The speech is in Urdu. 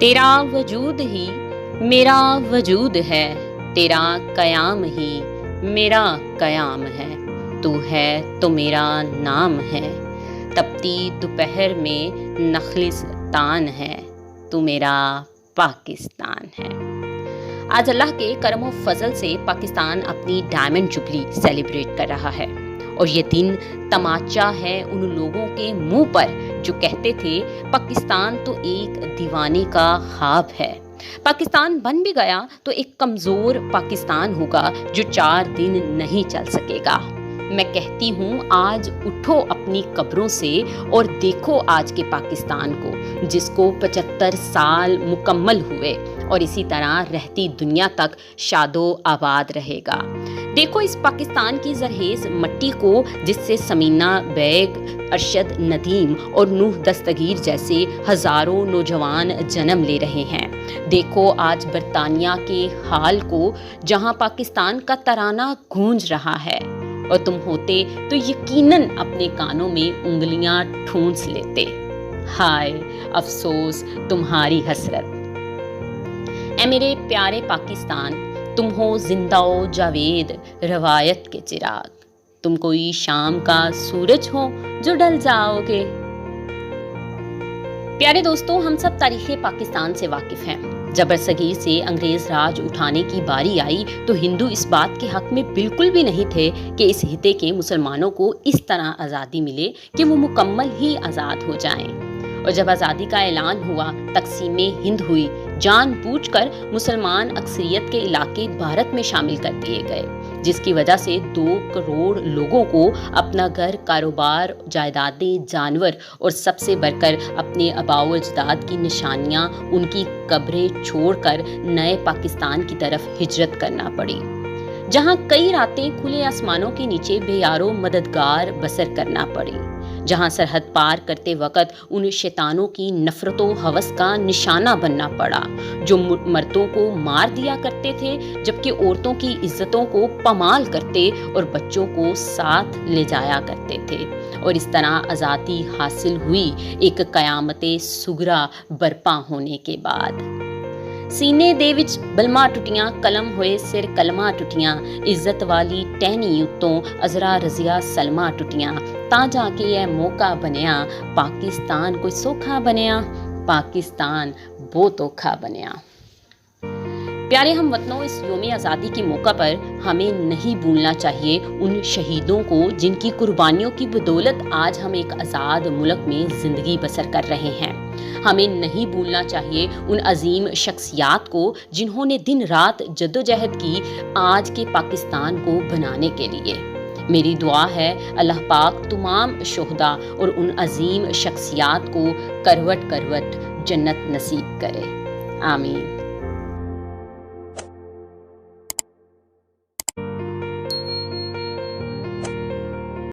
تیرا وجود ہی میرا وجود ہے، تیرا قیام ہی میرا قیام ہے، تو ہے تو میرا نام ہے، تپتی دوپہر میں نخلستان ہے، تو میرا پاکستان ہے۔ آج اللہ کے کرم و فضل سے پاکستان اپنی ڈائمنڈ جبلی سیلیبریٹ کر رہا ہے، اور یہ دن تماچا ہے ان لوگوں کے منہ پر جو کہتے تھے پاکستان تو ایک دیوانے کا خواب ہے۔ پاکستان بن بھی گیا تو ایک کمزور پاکستان ہوگا جو 4 دن نہیں چل سکے گا۔ میں کہتی ہوں آج اٹھو اپنی قبروں سے اور دیکھو آج کے پاکستان کو، جس کو 75 سال مکمل ہوئے اور اسی طرح رہتی دنیا تک شاد و آباد رہے گا۔ دیکھو اس پاکستان کی زرخیز مٹی کو، جس سے سمینہ بیگ، ارشد ندیم اور نوح دستگیر جیسے ہزاروں نوجوان جنم لے رہے ہیں۔ دیکھو آج برطانیہ کے حال کو، جہاں پاکستان کا ترانہ گونج رہا ہے، اور تم ہوتے تو یقیناً اپنے کانوں میں انگلیاں ٹھونس لیتے۔ ہائے افسوس تمہاری حسرت۔ اے میرے پیارے پاکستان، تم ہو زندہ و جاوید روایت کے چراغ، تم کوئی شام کا سورج ہو جو ڈل جاؤ گے۔ پیارے دوستو، ہم سب تاریخ پاکستان سے واقف ہیں۔ جب برصغیر سے انگریز راج اٹھانے کی باری آئی تو ہندو اس بات کے حق میں بالکل بھی نہیں تھے کہ اس خطے کے مسلمانوں کو اس طرح آزادی ملے کہ وہ مکمل ہی آزاد ہو جائیں۔ اور جب آزادی کا اعلان ہوا، تقسیم ہند ہوئی، جان بوجھ کر مسلمان اکثریت کے علاقے بھارت میں شامل کر دیے گئے، جس کی وجہ سے 2 کروڑ لوگوں کو اپنا گھر، کاروبار، جائیدادیں، جانور اور سب سے بڑھ کر اپنے آباء و اجداد کی نشانیاں، ان کی قبریں چھوڑ کر نئے پاکستان کی طرف ہجرت کرنا پڑی، جہاں کئی راتیں کھلے آسمانوں کے نیچے بے یارو مددگار بسر کرنا پڑی، جہاں سرحد پار کرتے وقت ان شیطانوں کی نفرت و ہوس کا نشانہ بننا پڑا جو مردوں کو مار دیا کرتے تھے، جبکہ عورتوں کی عزتوں کو پامال کرتے اور بچوں کو ساتھ لے جایا کرتے تھے۔ اور اس طرح آزادی حاصل ہوئی ایک قیامت صغریٰ برپا ہونے کے بعد۔ سینے دے وچ بلما ٹوٹیاں، قلم ہوئے سر کلمہ ٹوٹیاں، عزت والی ٹہنی اتوں عذرا رضیہ سلمہ ٹوٹیاں، تا جا کے یہ موقع بنیا پاکستان کوئی سوکھا بنیا، پاکستان بہت اوکھا بنیا۔ پیارے ہم وطنوں، اس یوم آزادی کے موقع پر ہمیں نہیں بھولنا چاہیے ان شہیدوں کو جن کی قربانیوں کی بدولت آج ہم ایک آزاد ملک میں زندگی بسر کر رہے ہیں۔ ہمیں نہیں بھولنا چاہیے ان عظیم شخصیات کو جنہوں نے دن رات جدوجہد کی آج کے پاکستان کو بنانے کے لیے۔ میری دعا ہے اللہ پاک تمام شہداء اور ان عظیم شخصیات کو کروٹ کروٹ جنت نصیب کرے، آمین۔